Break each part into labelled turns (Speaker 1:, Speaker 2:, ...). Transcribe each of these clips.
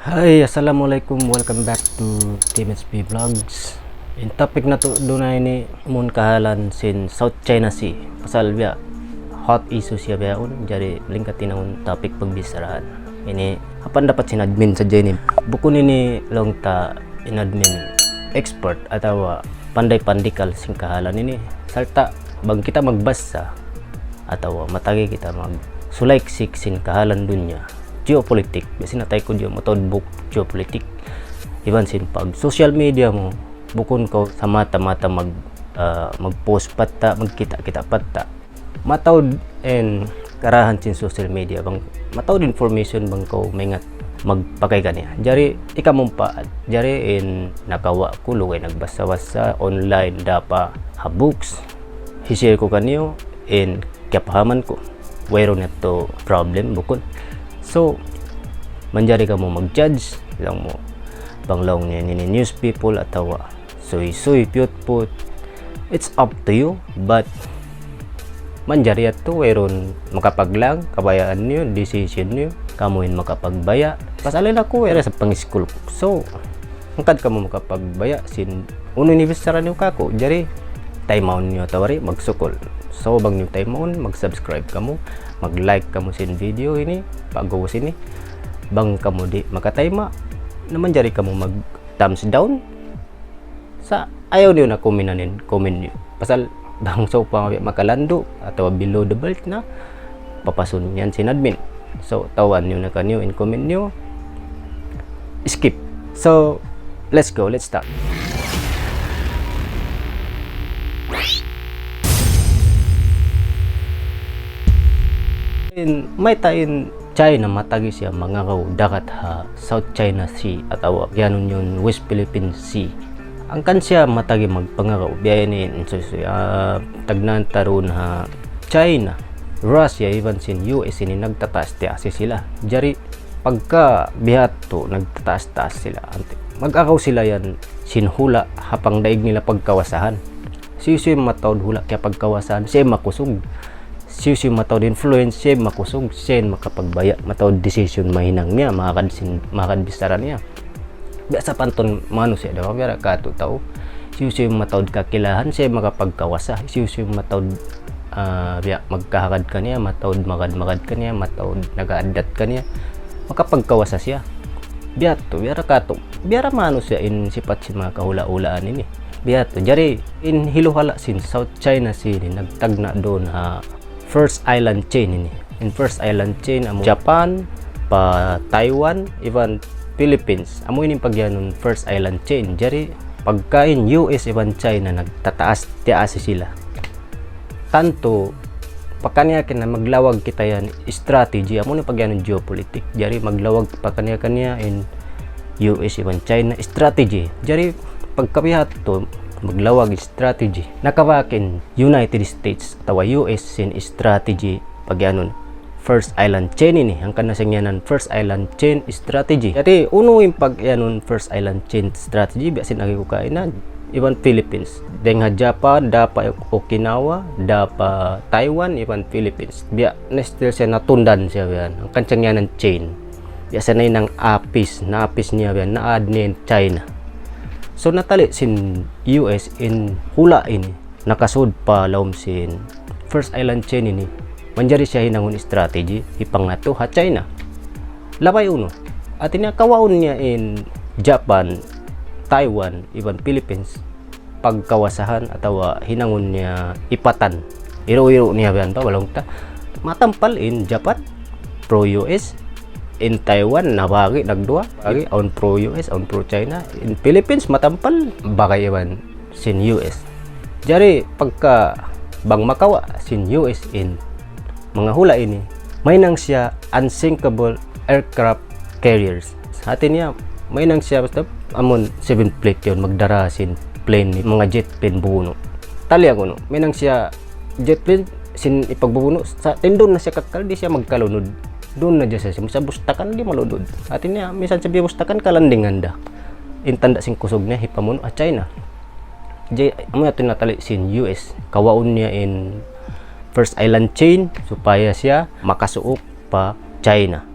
Speaker 1: Hi, assalamualaikum. Welcome back to Team SP Vlogs. In topic na to dunay ni mun kahalan sin South China Sea. Pasal biya hot issue siya biyaon. Jari lingkat tinang topic pagbisarahan. Ini apan dapat sin admin sa Jenny. Buko nini long ta in admin expert atau pandai-pandikal sin kahalan ini. Salta bang kita magbasa atau matagi kita mag sulaysik sin kahalan dunya. Geopolitik, biasanya tayo ko dyan matod book geopolitik. Iban sin pag social media mo, bukon ko sa mata-mata mag-post patta, magkita-kita patta. Matawd and karahan sin social media bang matawd information bang ko mengat magpakay kaniya. Jari ikamumpa, jari in nakawa ko lugay nagbasa-basa online dapa ha books. Hishare ko kaniyo in kapahaman ko. Wero na to problem bukon. So, manjari ka mo mag-judge lang mo banglaw ni news people atau soy put it's up to you, but manjari ato whereon makapaglang kabayaan niyo, decision niyo kamuin makapagbaya pasalin ako wala sa pang-school ko. So angkad ka mo makapagbaya sin uno anniversary niyo kako jari time out niyo tawari magsukol. So bang niyo time out mag-subscribe ka mo, mag-like ka mo sin video ini pagawas ini bang kamo di makatayma naman jari kamo mag thumbs down sa ayaw niyo na comment niyo pasal bang so pa makalando atau below the belt na papasun yan sin admin. So tawan niyo na kanyo in comment niyo skip. So let's start. May tain China matagi siya mangangaw dagat ha South China Sea atau yanon yun West Philippine Sea. Ang kan siya matagi magpangangaw biyanin tagnan taron ha China, Russia, even sin US ini nagtataas tiasi sila. Jari pagka bihat to nagtataas sila mag-akaw sila yan sin hula hapang daig nila pagkawasahan. Siya matawd hula kaya pagkawasahan siya makusog. Siya matawd influence siya makusog siya makapagbaya matawd decision mahinang niya makakadbisaran niya biasa panton mano siya daw biara kato tao siya matawd kakilahan siya makapagkawasa siya matawd biya magkahakad ka niya matawd magad ka niya matawd nagaadat ka niya makapagkawasa siya biya to biara kato biara mano siya in sipat si mga kahula-ulaan ini biya to jari in hiluhala sin South China Sea nagtagna doon ha first island chain ini. In first island chain amo Japan, pa Taiwan, even Philippines. Amo ini pagyanon first island chain. Jari pagkain US even China nagtataas tiasi sila. Tanto pakanya na maglawag kita yan strategy amo ni pagyanon geopolitik. Jari maglawag pakanya in US even China strategy. Jari pagkabihat to maglawag strategy nakawakin United States atau US sin strategy pagyanon first island chain ini ang kanasangyanan first island chain strategy. Jadi uno yung pagyanon first island chain strategy biasin agi ko kaina even Philippines dengan Japan dapa Okinawa dapa Taiwan even Philippines biya nestil siya natundan siya yan ang kansangyanan chain biasa na nang apis niya yan na add ni China. So natali sin US in hula ini nakasud pa lawom sin first island chain ini manjari siya hinangon strategy ipangato ha China labay uno at kawaon niya in Japan, Taiwan, even Philippines pagkawasahan atau hinangon niya ipatan iro-iro niya ba walong ta matampal in Japan pro US in Taiwan nabagi nagdua bagi on pro US on pro China in Philippines matampal bagay yaman sin US. Jari pagka bang makawa sin US in mga hula ini may nang siya unsinkable aircraft carriers atin niya may nang siya basta amon 7 plate yun magdara sin plane mga jet plane buno talya ko no may nang siya jet plane sin ipagbubuno sa tindon na siya kakal di siya magkalunod doon na dyan siya sa bustakan di maludod atin niya misan sa bustakan kalandingan da intanda sing kusog niya hipamuno at China jay amo natin natali sin US kawaon niya in first island chain supaya siya makasuok pa China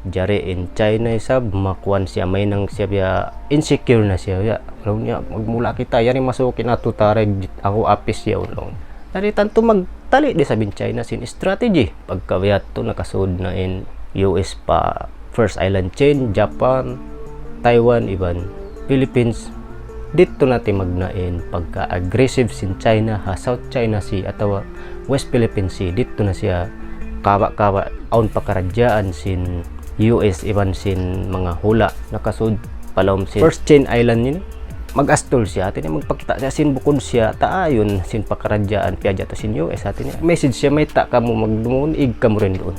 Speaker 1: jari in China sab makuan siya may nang siya biya insecure na siya ya long niya magmula kita yari masukin ato tare ako apis siya long dari tanto magtali di sabin China sin strategy pagkabiat to nakasud na in US pa first island chain Japan Taiwan even Philippines dito natin magnain pagka aggressive sin China ha South China Sea atawa West Philippine Sea dito na siya kawa aun pakaradyaan sin US iban sin mga hula nakasud palawom sin first chain island yun mag-astol siya atin magpakita siya sin bukod siya taayon sin pakaradyaan piadya to sin US atin message siya may ta kamo magdumon ig kamo rin doon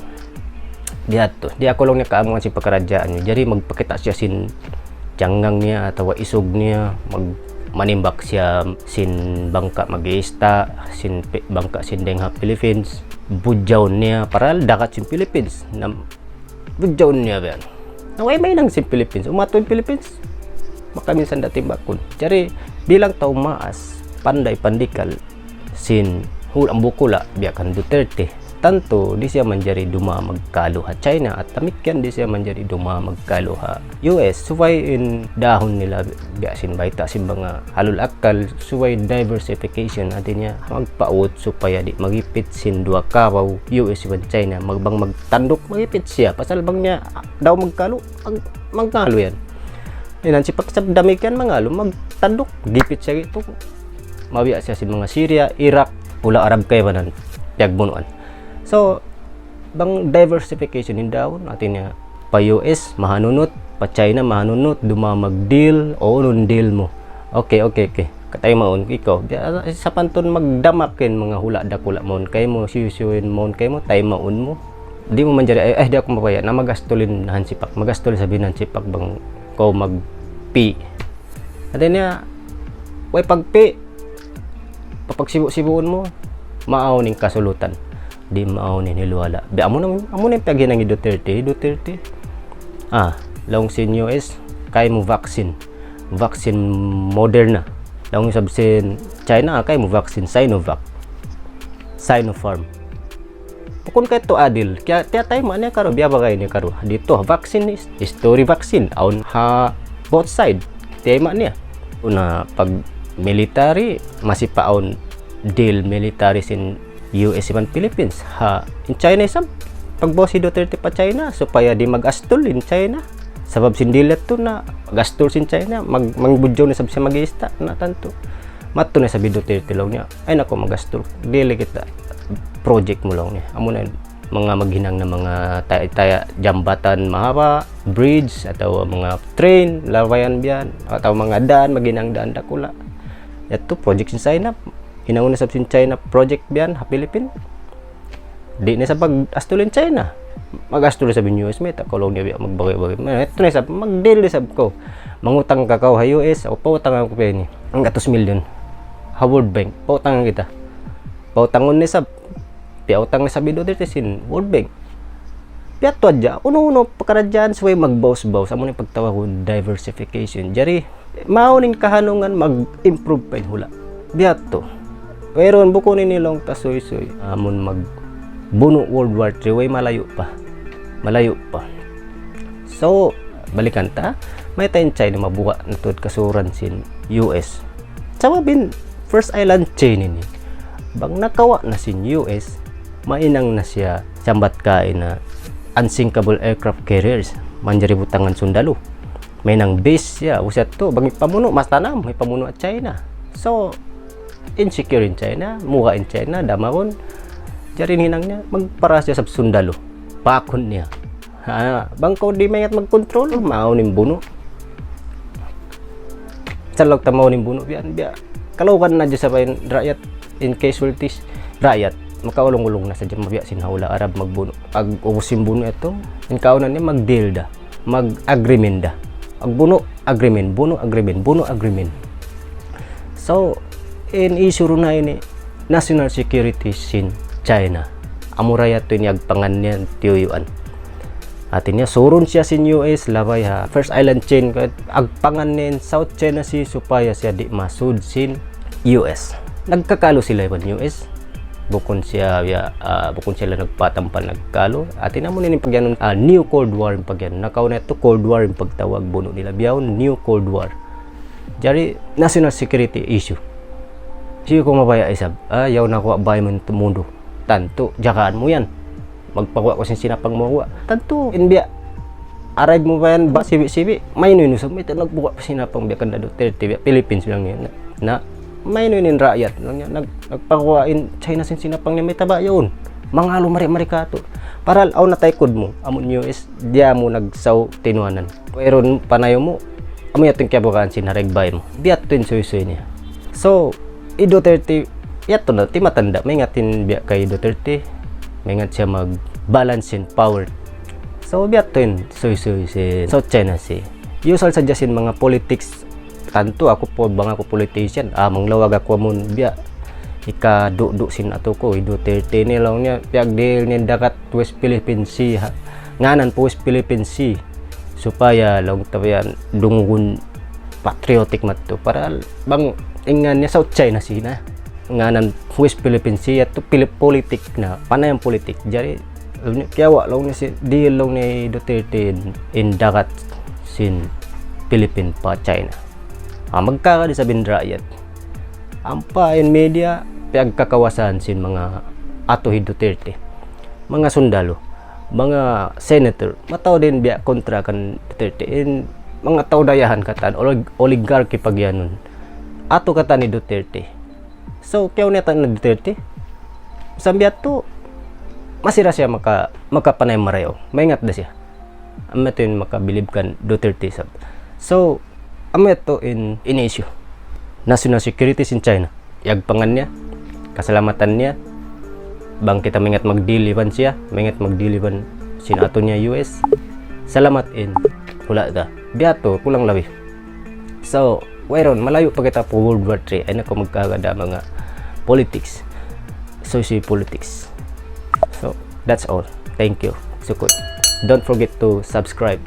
Speaker 1: diato di ako lang niya kaamo sin pakaradyaan niya jari magpakita siya sin tiyangang niya atawa isog niya manimbak siya sin bangka mag-iista sin bangka sin Dengha Philippines budyaw niya para dakat sin Philippines na budyaw niya ba naway may nang sin Philippines umato yung Philippines makaminsan dati bakon jari bilang tao maas panday pandikal sin hulang bukula biyakan Duterte tanto di siya manjari duma magkaluha China at tamikyan di siya manjari duma magkaluha US suway in dahon nila biasin baita sin mga halul akal suway diversification atin niya magpaut supaya di magipit sin dua kawaw US iban China magbang magtandok magipit siya pasal bang niya daw magkalo magkalo yan inan si pagsabdamik yan mangalo magtandok gipit siya ito mabiya siya sin mga Syria Iraq ula Arab kay banan piyagbunuan. So, bang diversification in daw natin niya pa US mahanunot, pa China mahanunot, duma mag-deal o nun deal mo. Okay. Katay maon ikaw. Sa panton magdamakin mga hula dakula mon kay mo siyuin mon kay mo tay maon mo. Di mo man jari di ako mapaya na magastulin han sipak. Magastulin sabihin han sipak bang ko magpi. Natin niya way pagpi papagsibu-sibuon mo maaw ning kasulutan. Di maaw ni niluwala. Di amo nang pagyan ng Duterte. Laong sin US kay mo vaccine Moderna. Laong sab sin China kay mo vaccine Sinovac. Sinopharm. Pukon kay to adil. Kaya tay man karo biya bagay ni karo. Dito vaccine is story vaccine aun ha both side. Tay man niya. Una pag military masipaon deal military sin US iban Philippines ha in China isam pagbaw si Duterte pa China supaya di mag-astol in China sabab sindilat to na mag-astol sin China mangbudyaw na sab siya mag-iista na tanto matto na sabi Duterte lang niya ay nako mag-astol dili kita project mo lang niya amo na mga maghinang na mga taya jambatan mahaba bridge atau mga train lawayan biyan atau mga daan maghinang daan dakula yato project sin China inauna sa China project biyan ha Philippine di na sa pag-astulin China mag-astulin sa US meta kolong niya magbagay-bagay ito na sa mag-deal sab ko mangutang kakaw ha US o pautang ako pa ni ang 200 million ha World Bank pautang kita pautangon ni sa piautang ni sa Duterte sin World Bank piato adya uno pakaradyan suway magbaws-baws amo ni pagtawa ko diversification jari mao ning kahanungan mag-improve pa hula biato pero buko ni nilang tasoy-soy amon magbuno World War 3 way malayo pa so balikan ta may tayo China mabuka na tuod kasuran sin US sababin first island chain ini bang nakawa na sin US mainang na siya sambat kain na unsinkable aircraft carriers manjari butangan sundalo may nang base siya usat to bang pamuno mas tanam may pamuno at China so insecure in China, mukha in China, damawon. Jari ninang niya, magpara siya sa sundalo. Pakon niya. Bangko di mayat mag-control, maunin buno. Salog ta maunin buno. Biya, kalaukan na dyan sa rakyat in casualties. Rakyat, makaulong-ulong na sa dyan, mabiya sinahula Arab magbuno. Pag ubusin buno ito, in kaunan niya, mag-deal da. Mag-agreement da. Agbuno, agreement, buno, agreement. So, in isuro na ini national security sin China amuraya to ni agpangan niya tiyuan atin niya suron siya sin US labay ha first island chain agpangan nin South China Sea supaya siya di masud sin US nagkakalo sila iban US bukon sila nagpatampan nagkalo at ina mo ni pagyanon new cold war yung pagyan nakaw na ito cold war yung pagtawag buno nila biyawon new cold war jari national security issue siyo ko mabaya isab yaw na ko bay mo mundo tanto jakaan mo yan magpakuha ko sinapang mo tanto inbiya arrive mo ba yan ba sibi may nuinusap may nagbuka pa sinapang biya kanda Duterte biya Philippines lang yan na may nuinin rakyat lang yan nagpakuha in China sinapang niya may taba yun mga lumari-mari ka to para aw na taykod mo amon US diya mo nagsaw tinuanan pero panayo mo amo yating kabukaan sinaregbay mo biya to suy niya so Duterte yato na ti matanda may ngatin biya kay Duterte may ngat siya mag balance in power so biya to suy South China Sea usual sadyasin mga politics tanto ako po bang ako politician among lawag ako mon biya ika do sin ato ko Duterte ni lang niya piag deal ni dakat West Philippine Sea nganan po West Philippine Sea supaya lang tabayan dungun patriotic mat to para bang ingan niya South China Sea na nganan West Philippine Sea at politik na panayang politik jari kiyawa lang ni si deal lang ni Duterte in dakat sin Philippine pa China magkakadi sa bindrayat ampa in media pagkakawasan sin mga ato Duterte mga sundalo mga senator mataw din biya kontra kan Duterte in mga tao dayahan katan oligarchy pagyanon ato katan ni Duterte so kyaw neta na Duterte sambiat to masira siya makapanay marayo maingat da siya ameto yun makabilib kan Duterte sab so ameto in issue national security in China yagpangan niya kasalamatan niya bang kita mingat magdiliban siya mingat magdiliban sin ato niya US salamat in wala da biato kulang labi so wayron malayo pa kita po World War 3 ay nako magkagada mga politics socio-politics so that's all thank you sukod don't forget to subscribe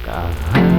Speaker 1: Kahapon